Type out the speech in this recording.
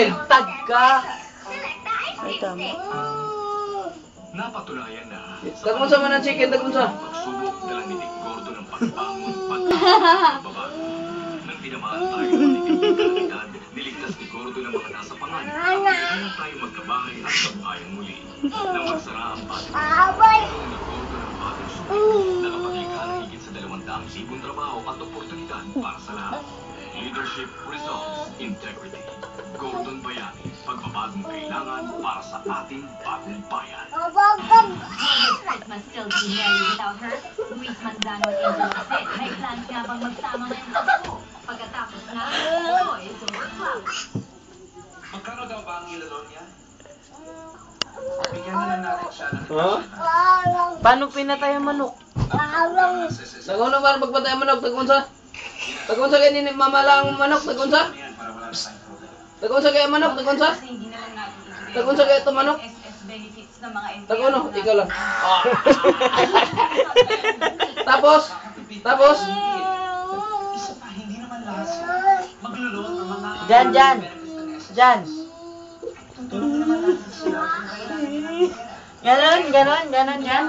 Cheryl. Tag ka. Ay, tama. Napatunayan na Tagmon sa man ang chicken, tagmon sa. pagsubok dala ni Dick Gordon ang pagbangon pagbabago. Nang tinamaan tayo ng matitinding kalamidad, niligtas ni Gordon ang mga nasa panganib. Kaya tayo magkabahay at kabuhayan muli. Nang magsara ang batik ni Gordon ang bagong sulit, nakapaglikha na higit sa 200,000 trabaho at oportunidad para sa lahat. Leadership results integrity. Gordon Bayani, pagbabagong kailangan para sa ating bagong bayan. It must still be married without her. Luis Manzano at Angel Bassett, may plans nga bang magsama ngayong Pasko? Pagkatapos na, Boys Over Flowers. Magkano daw ba ang ilalon niya? Bigyan na lang natin siya ng Paano pinatay ang manok? Tagmon na para pagpatay ang manok, tagmon sa. Tagmon sa kay ni mama lang manok, tagmon sa. para wala na tayong problema. Tagmon sa kay manok, tagmon sa. Kasi hindi na lang natin ibigay Tagmon sa kay ito manok. SS benefits ng mga empleyado Tagmon no, natin. ikaw lang. Tapos, Isa pa, hindi naman lahat sila maglulot ng mga... Jan. Tutulungan naman natin sila kung kailangan nila. Ganon, Jan.